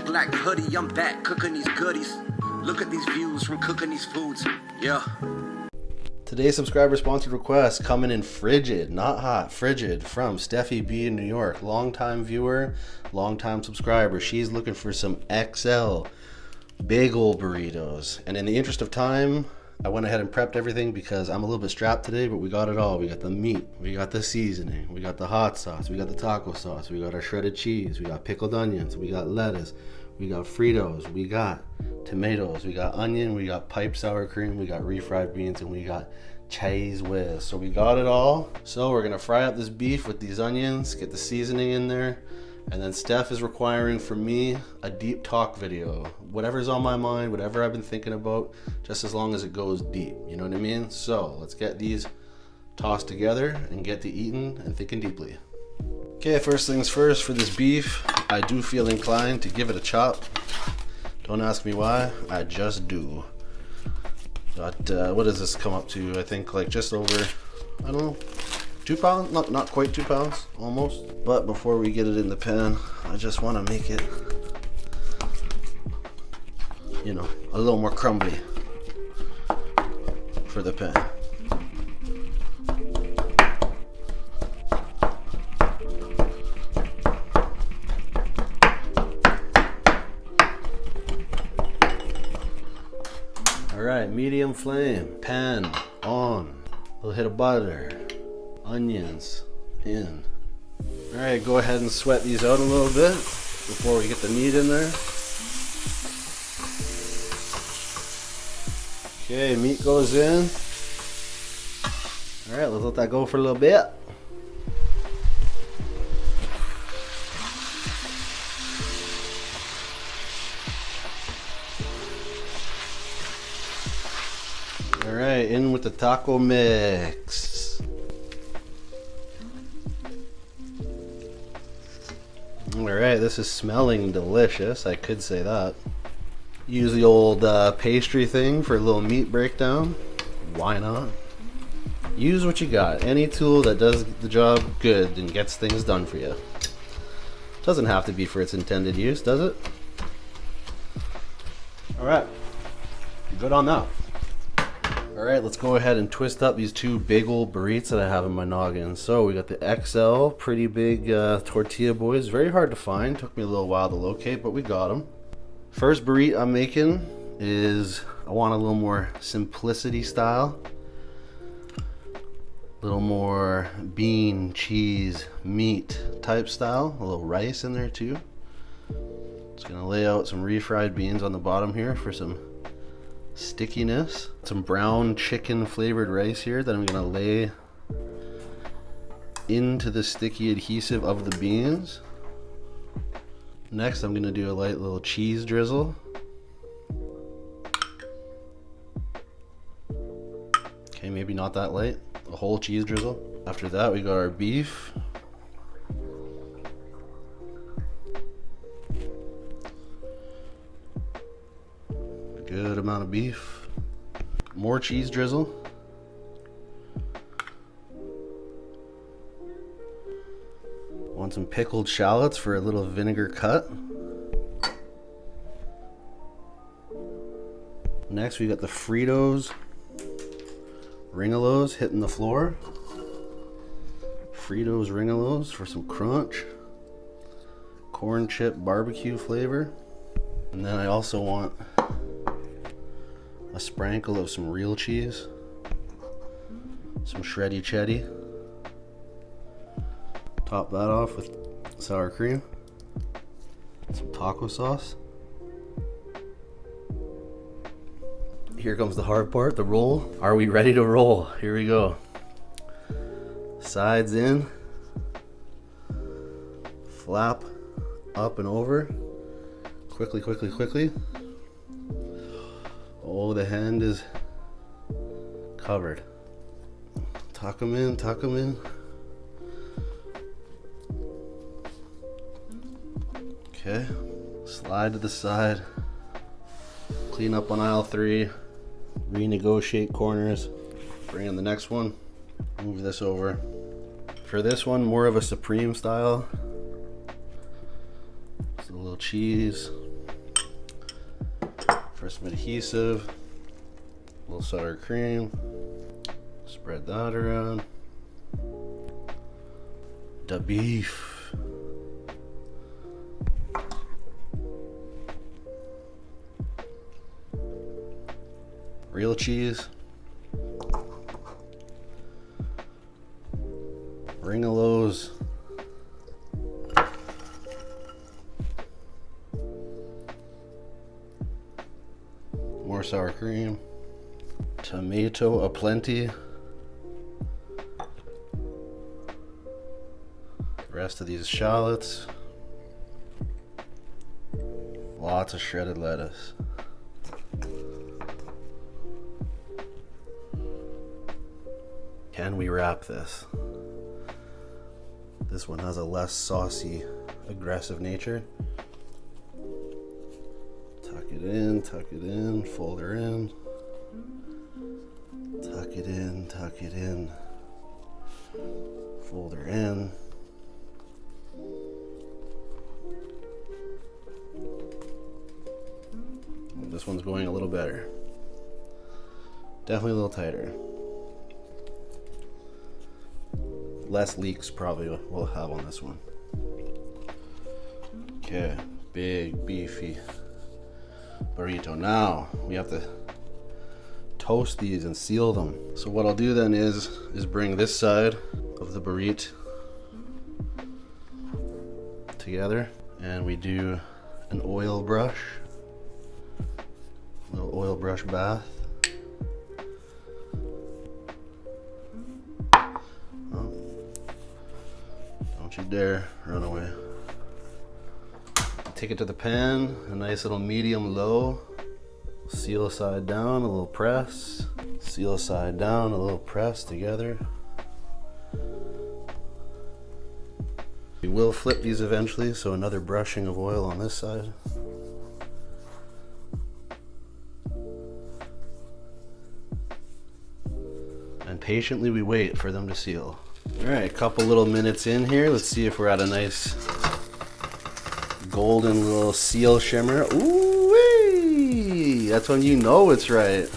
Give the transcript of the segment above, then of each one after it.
black hoodie, I'm back cooking these goodies. Look at these views from cooking these foods. Yeah. Today's subscriber sponsored request coming in frigid, not hot, frigid, from Steffi B in New York. Longtime viewer, longtime subscriber. She's looking for some XL big ol' burritos. And in the interest of time, I went ahead and prepped everything because I'm a little bit strapped today, but we got it all. We got the meat, we got the seasoning, we got the hot sauce, we got the taco sauce, we got our shredded cheese, we got pickled onions, we got lettuce, we got Fritos, we got tomatoes, we got onion, we got pipe sour cream, we got refried beans, and we got cheese whiz. So we got it all. So we're gonna fry up this beef with these onions, get the seasoning in there, and then Steph is requiring from me a deep talk video. Whatever's on my mind, whatever I've been thinking about, just as long as it goes deep, you know what I mean? So let's get these tossed together and get to eating and thinking deeply. Okay, first things first, for this beef, I do feel inclined to give it a chop. Don't ask me why, I just do. But what does this come up to? I think like just over, I don't know, 2 pounds? Not quite 2 pounds, almost. But before we get it in the pan, I just want to make it, you know, a little more crumbly for the pan. Alright, medium flame, pan on, a little hit of butter, onions in. Alright, go ahead and sweat these out a little bit before we get the meat in there. Okay, meat goes in. Alright, let's let that go for a little bit. Alright, in with the taco mix. Alright, this is smelling delicious, I could say that. Use the old pastry thing for a little meat breakdown. Why not? Use what you got. Any tool that does the job good and gets things done for you. Doesn't have to be for its intended use, does it? Alright, good on that. Alright, let's go ahead and twist up these 2 big old burritos that I have in my noggin. So we got the XL, pretty big tortilla boys. Very hard to find, took me a little while to locate, but we got them. First burrito I'm making is, I want a little more simplicity style. A little more bean, cheese, meat type style. A little rice in there too. Just gonna lay out some refried beans on the bottom here for some stickiness. Some brown chicken flavored rice here that I'm gonna lay into the sticky adhesive of the beans. Next I'm gonna do a light little cheese drizzle. Okay, maybe not that light, a whole cheese drizzle. After that we got our beef. Good amount of beef. More cheese drizzle. Want some pickled shallots for a little vinegar cut. Next we got the Fritos Ringolos hitting the floor. Fritos Ringolos for some crunch. Corn chip barbecue flavor. And then I also want a sprinkle of some real cheese, some shreddy cheddar. Top that off with sour cream, some taco sauce. Here comes the hard part, the roll. Are we ready to roll? Here we go. Sides in, flap up and over. Quickly, quickly, quickly. Oh, the hand is covered. Tuck them in, tuck them in. Okay, slide to the side. Clean up on aisle 3. Renegotiate corners. Bring in the next one. Move this over. For this one, more of a supreme style. Just a little cheese. for some adhesive. A little sour cream. Spread that around. The beef. Real cheese. Ringolos. More sour cream. Tomato aplenty. Rest of these shallots. Lots of shredded lettuce. Can we wrap this? This one has a less saucy, aggressive nature. Tuck it in, fold her in. Tuck it in, fold her in. This one's going a little better. Definitely a little tighter. Less leaks probably we'll have on this one. Okay, big beefy burrito. Now we have to toast these and seal them. So what I'll do then is bring this side of the burrito together, and we do an oil brush, a little oil brush bath. Don't you dare run away. Take it to the pan, a nice little medium low. Seal side down, a little press. Seal side down, a little press together. We will flip these eventually, so another brushing of oil on this side. And patiently we wait for them to seal. All right, a couple little minutes in here. Let's see if we're at a nice golden little seal shimmer. Ooh-wee! That's when you know it's right.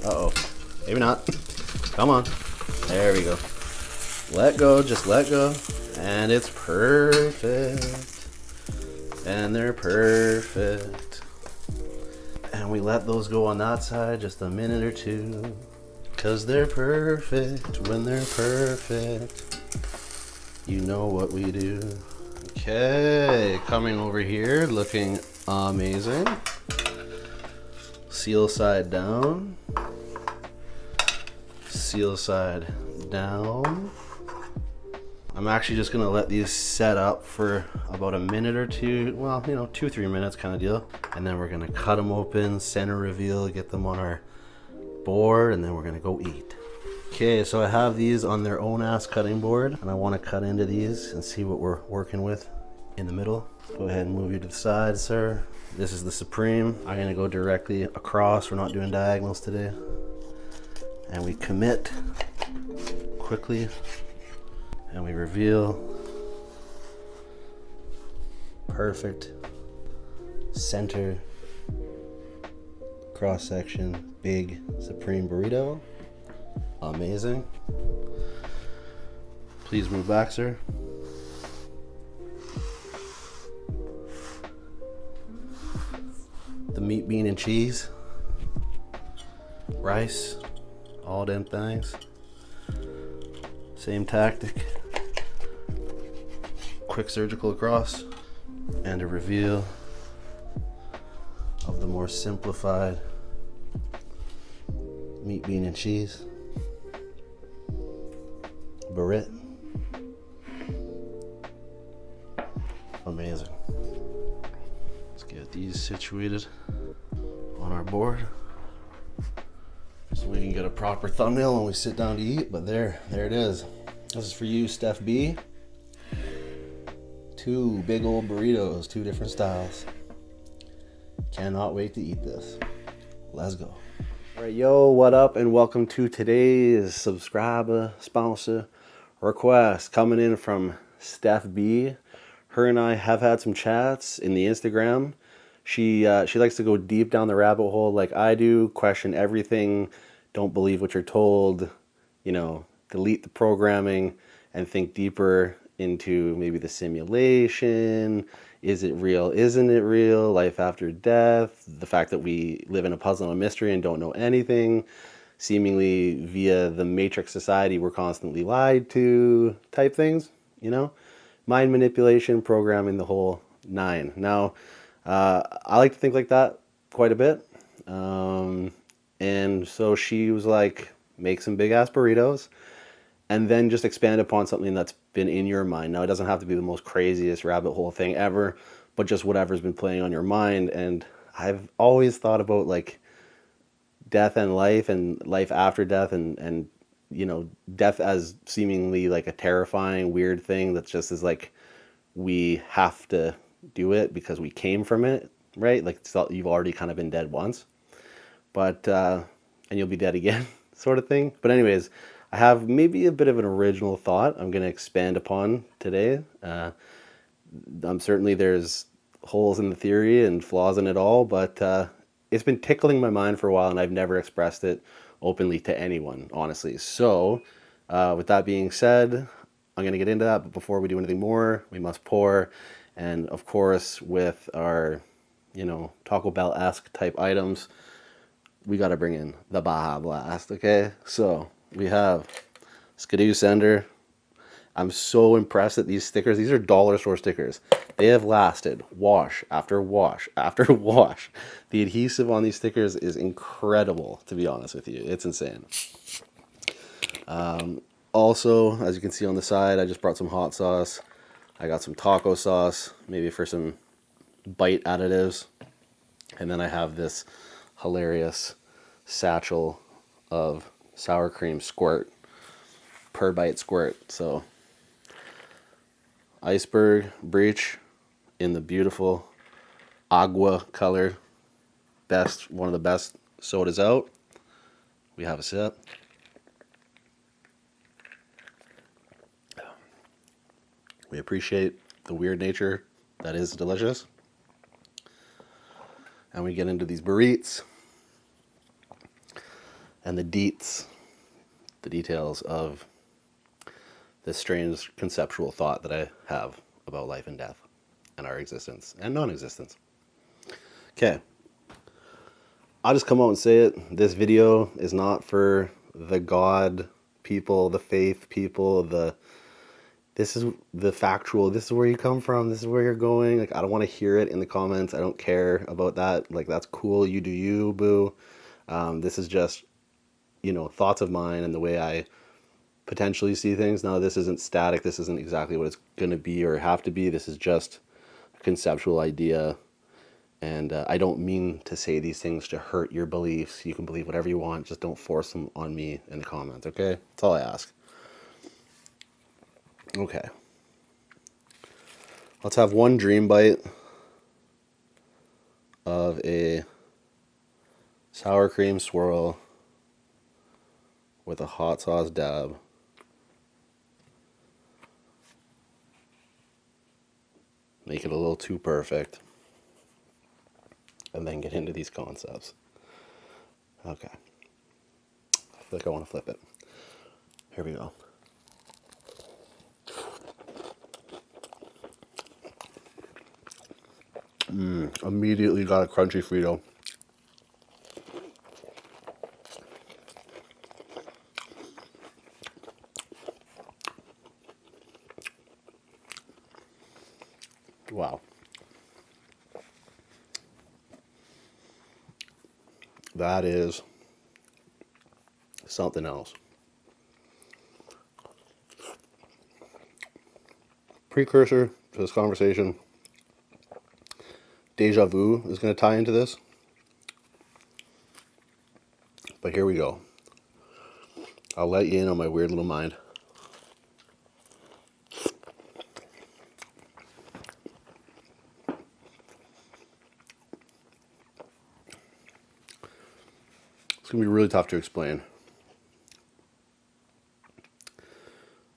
Uh-oh. Maybe not. Come on. There we go. Let go, just let go. And it's perfect. And they're perfect. And we let those go on that side just a minute or two. 'Cause they're perfect. When they're perfect, you know what we do. Okay, coming over here, looking amazing. Seal side down. Seal side down. I'm actually just gonna let these set up for about a minute or two. Well, 2-3 minutes kind of deal. And then we're gonna cut them open, center reveal, get them on our board, and then we're gonna go eat. Okay, so I have these on their own ass cutting board, and I want to cut into these and see what we're working with in the middle. Go ahead and move you to the side, sir. This is the Supreme. I'm gonna go directly across. We're not doing diagonals today. And we commit quickly, and we reveal. Perfect. Center. Cross section. Big Supreme burrito. Amazing. Please move back, sir. The meat, bean, and cheese. Rice. All them things. Same tactic. Quick surgical across. And a reveal of the more simplified meat, bean, and cheese burrito. Amazing. Let's get these situated on our board so we can get a proper thumbnail when we sit down to eat. But there it is. This is for you, Steph B. 2 big old burritos, 2 different styles. Cannot wait to eat this. Let's go. All right, yo, what up, and welcome to today's subscriber sponsor request coming in from Steph B. Her and I have had some chats in the Instagram. She likes to go deep down the rabbit hole like I do, question everything, don't believe what you're told, delete the programming and think deeper into maybe the simulation. Is it real? Isn't it real? Life after death, the fact that we live in a puzzle and a mystery and don't know anything, seemingly via the matrix society we're constantly lied to, type things, mind manipulation, programming, the whole nine. Now, I like to think like that quite a bit. And so she was like, make some big ass burritos and then just expand upon something that's been in your mind. Now, it doesn't have to be the most craziest rabbit hole thing ever, but just whatever's been playing on your mind. And I've always thought about like death and life after death and death as seemingly like a terrifying, weird thing that just is like, we have to do it because we came from it, right? Like you've already kind of been dead once, but, and you'll be dead again sort of thing. But anyways, I have maybe a bit of an original thought I'm going to expand upon today. Certainly there's holes in the theory and flaws in it all, but it's been tickling my mind for a while and I've never expressed it openly to anyone, honestly. So with that being said, I'm going to get into that. But before we do anything more, we must pour. And of course, with our, Taco Bell-esque type items, we got to bring in the Baja Blast, okay? So we have Skidoo Sender. I'm so impressed at these stickers. These are dollar store stickers. They have lasted wash after wash after wash. The adhesive on these stickers is incredible, to be honest with you. It's insane. Also, as you can see on the side, I just brought some hot sauce. I got some taco sauce, maybe for some bite additives. And then I have this hilarious satchel of sour cream squirt, per bite squirt. So iceberg breach in the beautiful agua color, one of the best sodas out. We have a sip. We appreciate the weird nature that is delicious. And we get into these burritos and the details of this strange conceptual thought that I have about life and death and our existence and non-existence. Okay. I'll just come out and say it. This video is not for the God people, the faith people, this is the factual, this is where you come from, this is where you're going. Like, I don't want to hear it in the comments. I don't care about that. Like, that's cool. You do you, boo. This is just, thoughts of mine and the way I potentially see things. Now, this isn't static. This isn't exactly what it's going to be or have to be. This is just a conceptual idea. And I don't mean to say these things to hurt your beliefs. You can believe whatever you want. Just don't force them on me in the comments, okay? That's all I ask. Okay. Let's have one dream bite of a sour cream swirl with a hot sauce dab. Make it a little too perfect. And then get into these concepts. Okay. I feel like I want to flip it. Here we go. Immediately got a crunchy Frito. Wow. That is something else. Precursor to this conversation. Deja vu is going to tie into this. But here we go. I'll let you in on my weird little mind. It's going to be really tough to explain.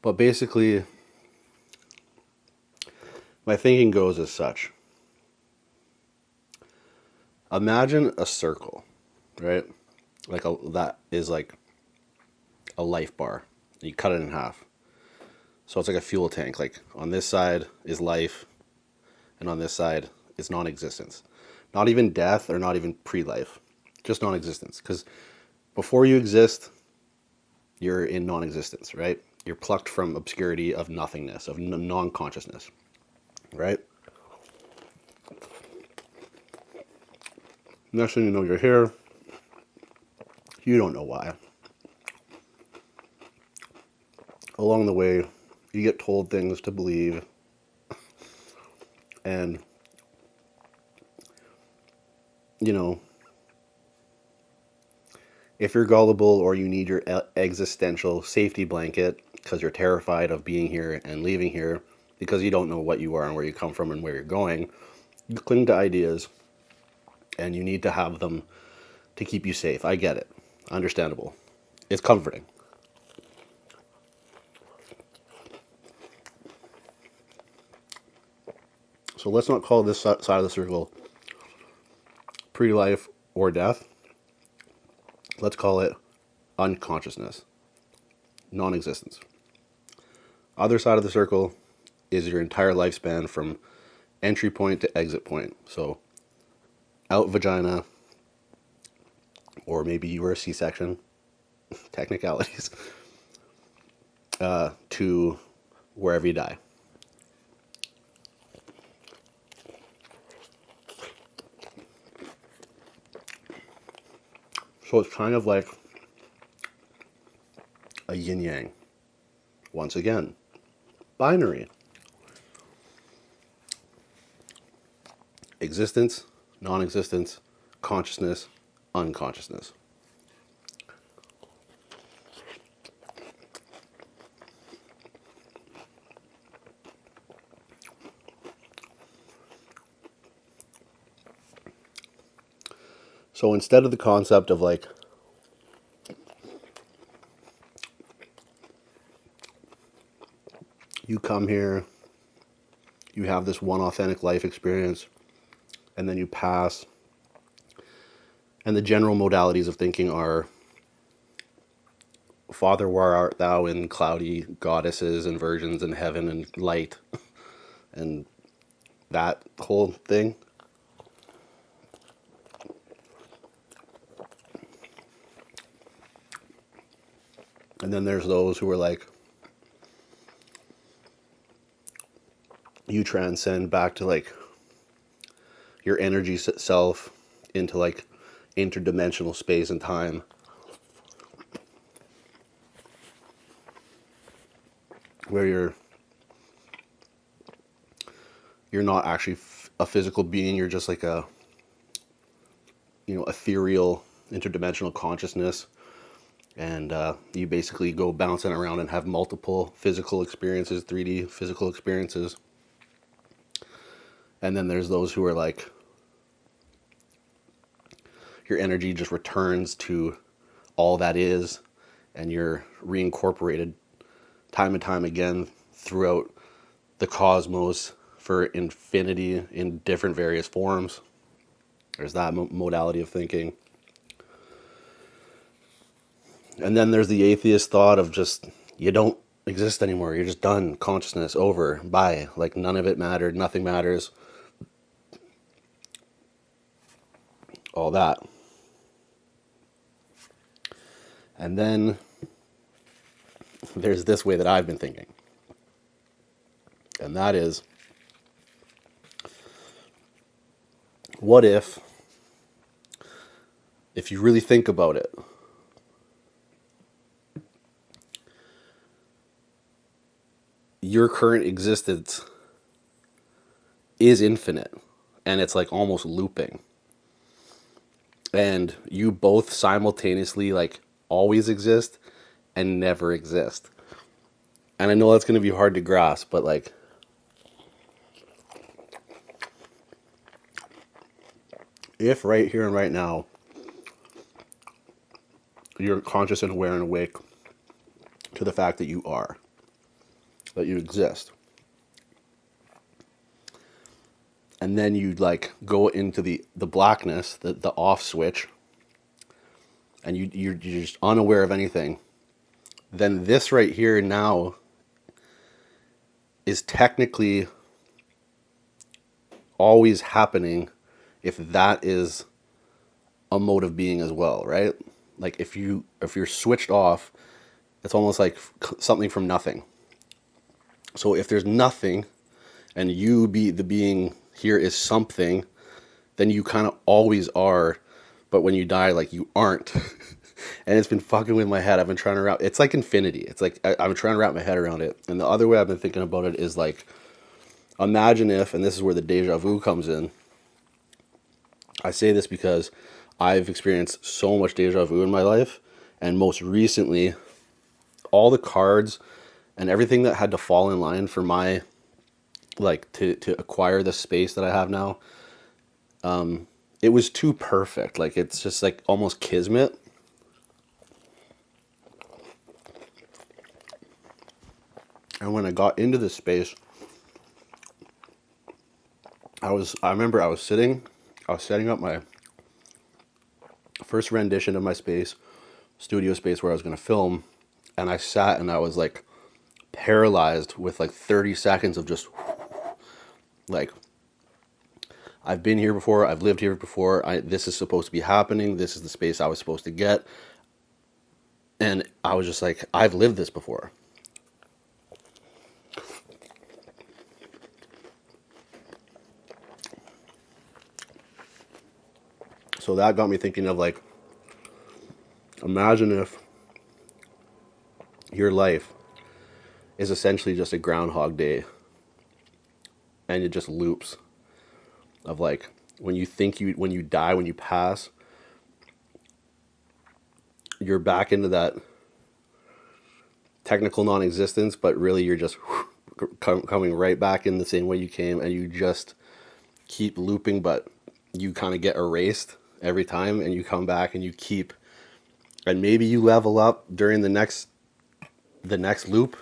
But basically, my thinking goes as such. Imagine a circle, right? That is like a life bar. You cut it in half. So it's like a fuel tank. Like on this side is life, and on this side is non-existence. Not even death or not even pre-life, just non-existence. Because before you exist, you're in non-existence, right? You're plucked from obscurity of nothingness, of non-consciousness, right? Next thing you know, you're here. You don't know why. Along the way, you get told things to believe, and, you know, if you're gullible or you need your existential safety blanket because you're terrified of being here and leaving here because you don't know what you are and where you come from and where you're going, you cling to ideas and you need to have them to keep you safe. I get it. Understandable. It's comforting. So let's not call this side of the circle pre-life or death. Let's call it unconsciousness, non-existence. Other side of the circle is your entire lifespan from entry point to exit point. So out vagina, or maybe you were a C-section, technicalities, to wherever you die. So it's kind of like a yin-yang. Once again, binary. Existence, non-existence, consciousness, unconsciousness. So instead of the concept of like you come here, you have this one authentic life experience, and then you pass, and the general modalities of thinking are, Father, where art thou, in cloudy goddesses and virgins in heaven and light, and that whole thing. And then there's those who are like, you transcend back to like your energy self into like interdimensional space and time. Where you're not actually a physical being, you're just like a, ethereal interdimensional consciousness. And you basically go bouncing around and have multiple physical experiences, 3D physical experiences. And then there's those who are like, your energy just returns to all that is, and you're reincorporated time and time again throughout the cosmos for infinity in different various forms. There's that modality of thinking. And then there's the atheist thought of just, you don't exist anymore. You're just done. Consciousness, over, bye. Like none of it mattered. Nothing matters. All that. And then there's this way that I've been thinking. And that is, what if you really think about it, your current existence is infinite, and it's like almost looping. And you both simultaneously like always exist and never exist. And I know that's going to be hard to grasp, but like, if right here and right now you're conscious and aware and awake to the fact that you are, that you exist, and then you like go into the blackness, the off switch, and you're just unaware of anything, then this right here now is technically always happening if that is a mode of being as well, right? Like if you're switched off, it's almost like something from nothing. So if there's nothing and you be the being here is something, then you kind of always are, but when you die, like you aren't. And it's been fucking with my head. I've been trying to wrap, it's like infinity. It's like I'm trying to wrap my head around it. And the other way I've been thinking about it is like, imagine if, and this is where the deja vu comes in. I say this because I've experienced so much deja vu in my life, and most recently, all the cards and everything that had to fall in line for my, like, to acquire the space that I have now, it was too perfect. Like, it's just like almost kismet. And when I got into this space, I remember I was setting up my first rendition of my studio space where I was going to film, and I sat and I was like paralyzed with like 30 seconds of just like, I've been here before, I've lived here before, this is supposed to be happening, this is the space I was supposed to get. And I was just like, I've lived this before. So that got me thinking of like, imagine if your life is essentially just a Groundhog Day, and it just loops of like, when you die, when you pass, you're back into that technical non-existence, but really you're just coming right back in the same way you came, and you just keep looping, but you kind of get erased every time, and you come back and you keep, and maybe you level up during the next loop.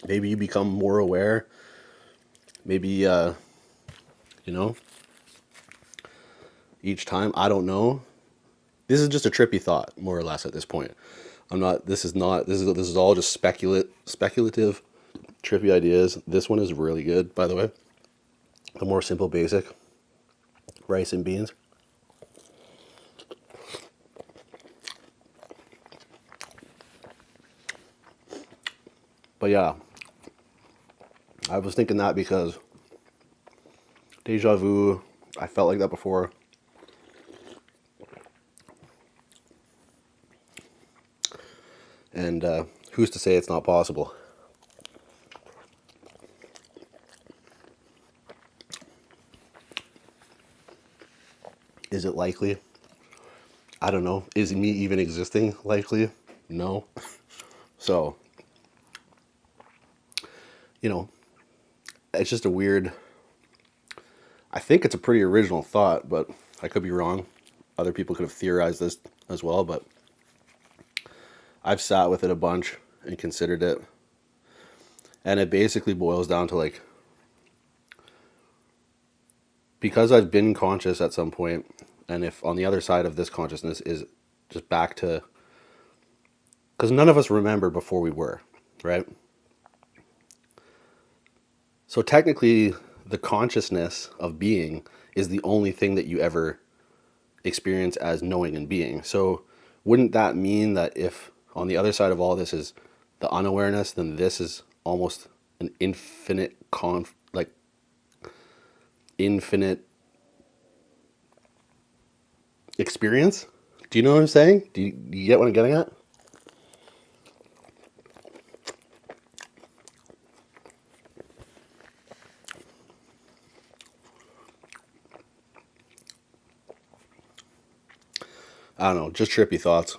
Maybe you become more aware. Maybe each time, I don't know. This is just a trippy thought, more or less, at this point. This is all just speculative, trippy ideas. This one is really good, by the way. The more simple, basic rice and beans. But yeah, I was thinking that because deja vu, I felt like that before. And who's to say it's not possible? Is it likely? I don't know. Is me even existing likely? No. So, it's just a weird, I think it's a pretty original thought, but I could be wrong. Other people could have theorized this as well, but I've sat with it a bunch and considered it. And it basically boils down to like, because I've been conscious at some point, and if on the other side of this consciousness is just back to, because none of us remember before we were, right? So technically, the consciousness of being is the only thing that you ever experience as knowing and being. So wouldn't that mean that if on the other side of all this is the unawareness, then this is almost an infinite infinite experience? Do you know what I'm saying? Do you get what I'm getting at? I don't know, just trippy thoughts.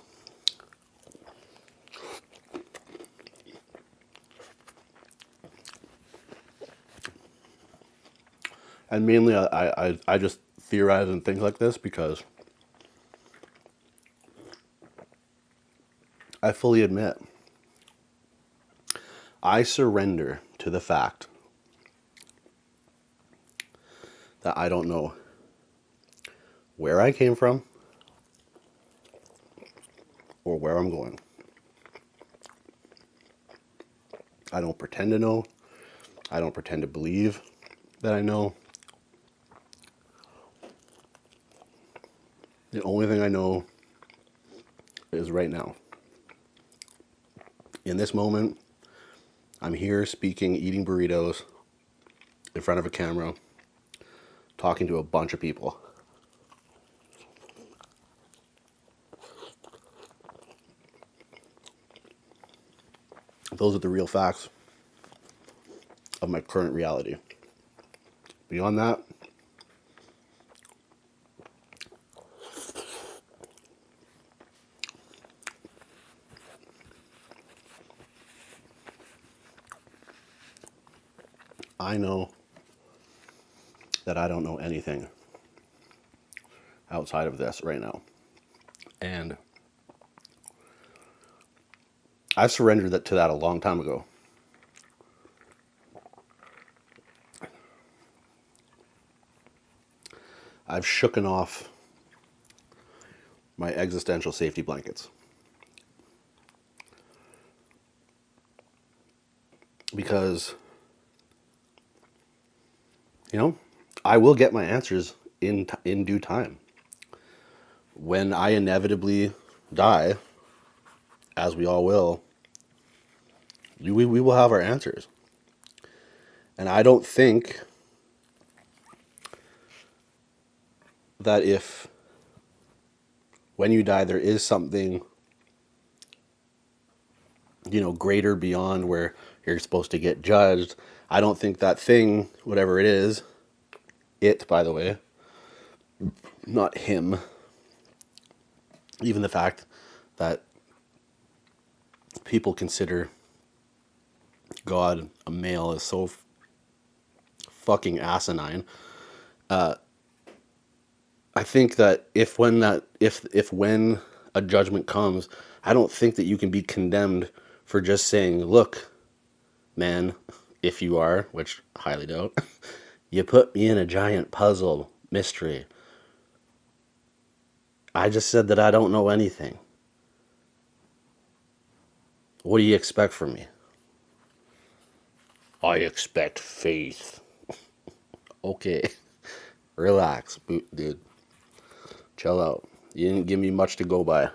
And mainly I just theorize and think like this because I fully admit I surrender to the fact that I don't know where I came from or where I'm going. I don't pretend to know. I don't pretend to believe that I know. The only thing I know is right now. In this moment, I'm here speaking, eating burritos in front of a camera, talking to a bunch of people. Those are the real facts of my current reality. Beyond that, I know that I don't know anything outside of this right now. And I surrendered to that a long time ago. I've shooken off my existential safety blankets. Because, I will get my answers in due time. When I inevitably die, as we all will, we will have our answers. And I don't think that if, when you die, there is something, greater beyond where you're supposed to get judged. I don't think that thing, whatever it is, by the way, not him, even the fact that people consider God a male is so fucking asinine. I think that if when a judgment comes, I don't think that you can be condemned for just saying, look, man, if you are, which I highly doubt, you put me in a giant puzzle mystery. I just said that I don't know anything. What do you expect from me? I expect faith. Okay. Relax, dude. Chill out. You didn't give me much to go by.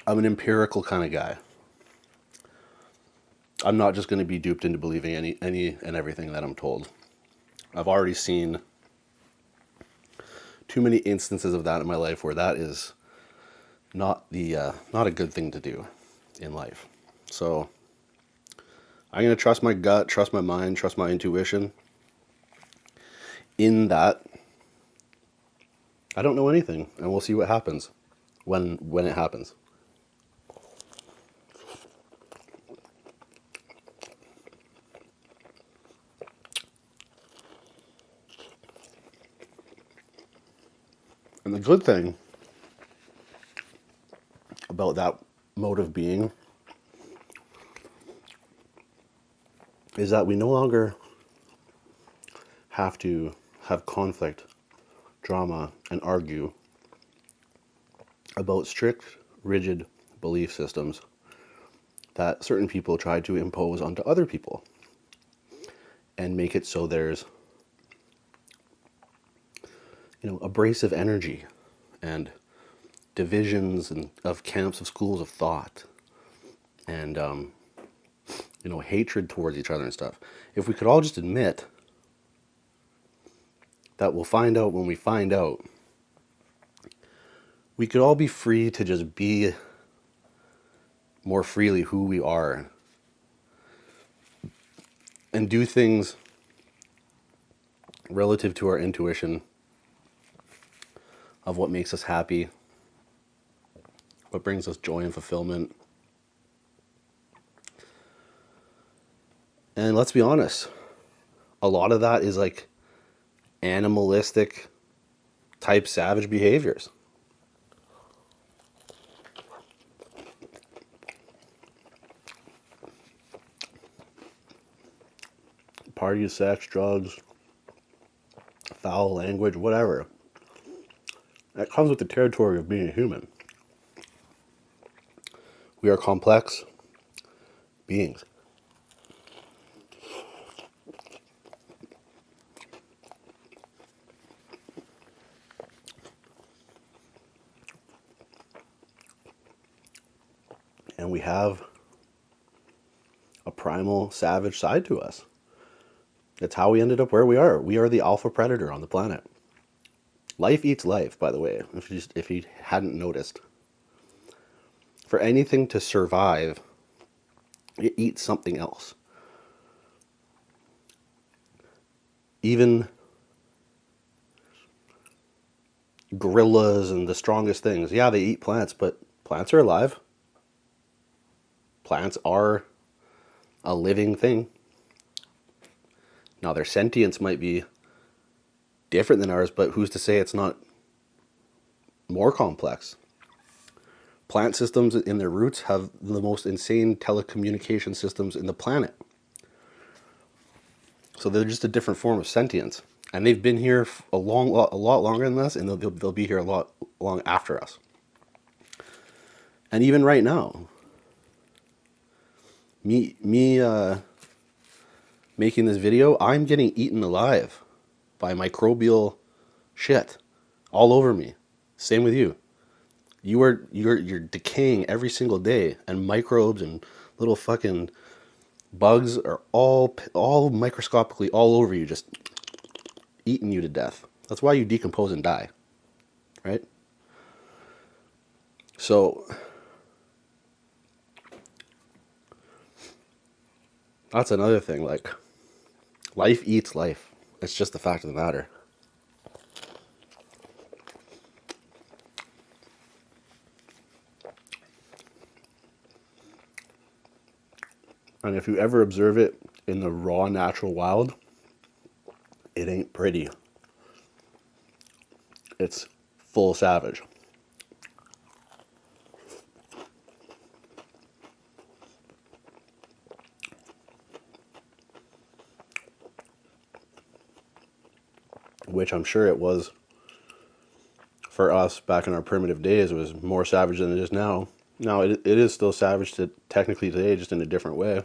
I'm an empirical kind of guy. I'm not just going to be duped into believing any and everything that I'm told. I've already seen too many instances of that in my life where that is not a good thing to do in life. So I'm going to trust my gut, trust my mind, trust my intuition. In that, I don't know anything, and we'll see what happens when it happens. And the good thing about that mode of being is that we no longer have to have conflict, drama, and argue about strict, rigid belief systems that certain people try to impose onto other people and make it so there's abrasive energy and divisions of camps of schools of thought and hatred towards each other and stuff. If we could all just admit that we'll find out when we find out, we could all be free to just be more freely who we are and do things relative to our intuition of what makes us happy, what brings us joy and fulfillment. And let's be honest, a lot of that is like animalistic type savage behaviors. Party, sex, drugs, foul language, whatever. That comes with the territory of being a human. We are complex beings. And we have a primal savage side to us. It's how we ended up where we are. We are the alpha predator on the planet. Life eats life, by the way, if you hadn't noticed. For anything to survive, it eats something else. Even gorillas and the strongest things, yeah, they eat plants, but plants are alive. Plants are a living thing. Now, their sentience might be different than ours, but who's to say it's not more complex? Plant systems in their roots have the most insane telecommunication systems in the planet. So they're just a different form of sentience. And they've been here a lot longer than us, and they'll be here a lot long after us. And even right now, me making this video, I'm getting eaten alive by microbial shit all over me. Same with you. You're decaying every single day, and microbes and little fucking bugs are all microscopically all over you, just eating you to death. That's why you decompose and die, right? So that's another thing. Like, life eats life. It's just the fact of the matter. And if you ever observe it in the raw, natural wild, it ain't pretty. It's full savage. Which I'm sure it was for us back in our primitive days. It was more savage than it is now. Now, it is still savage technically today, just in a different way.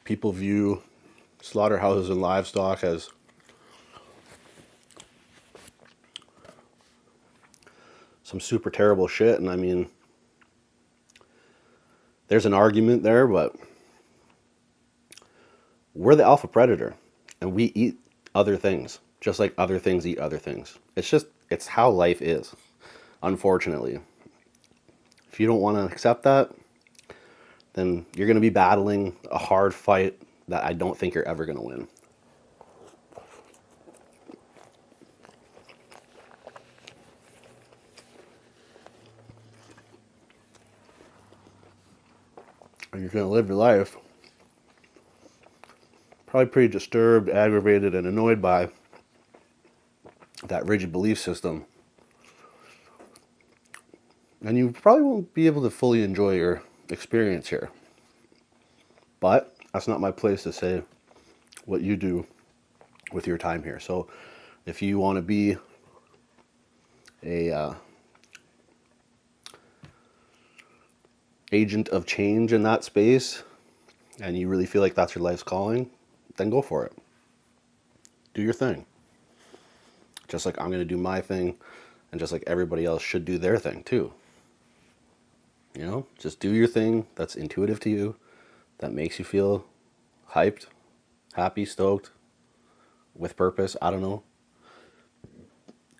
People view slaughterhouses and livestock as some super terrible shit, and I mean, there's an argument there, but we're the alpha predator, and we eat other things, just like other things eat other things. It's how life is, unfortunately. If you don't want to accept that, then you're going to be battling a hard fight that I don't think you're ever going to win. And you're going to live your life probably pretty disturbed, aggravated, and annoyed by that rigid belief system. And you probably won't be able to fully enjoy your experience here. But that's not my place to say what you do with your time here. So if you want to be a agent of change in that space, and you really feel like that's your life's calling, then go for it. Do your thing. Just like I'm going to do my thing, and just like everybody else should do their thing too. You know, just do your thing that's intuitive to you, that makes you feel hyped, happy, stoked, with purpose, I don't know.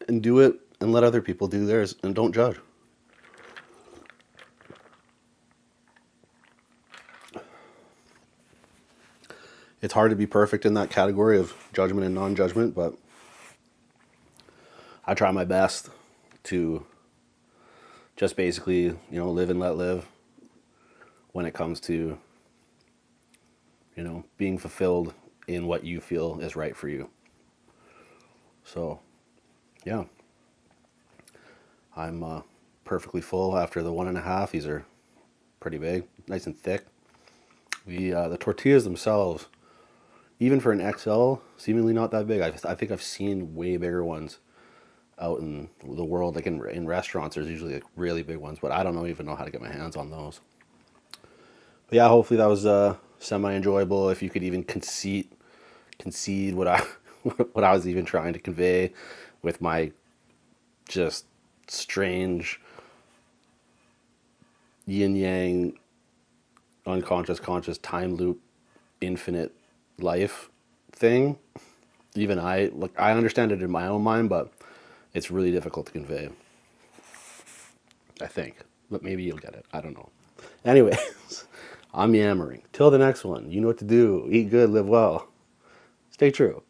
And do it, and let other people do theirs, and don't judge. it's hard to be perfect in that category of judgment and non-judgment, but I try my best to just basically, live and let live when it comes to, being fulfilled in what you feel is right for you. So, yeah. I'm perfectly full after the 1.5. These are pretty big, nice and thick. The tortillas themselves, even for an XL, seemingly not that big. I think I've seen way bigger ones out in the world. Like in restaurants, there's usually like really big ones, but I don't even know how to get my hands on those. But yeah, hopefully that was semi-enjoyable. If you could even concede what I what I was even trying to convey with my just strange yin-yang, unconscious, conscious, time loop, infinite life thing. Even I understand it in my own mind, but it's really difficult to convey, I think. But maybe you'll get it. I don't know. Anyways, I'm yammering. Till the next one, you know what to do. Eat good, live well. Stay true.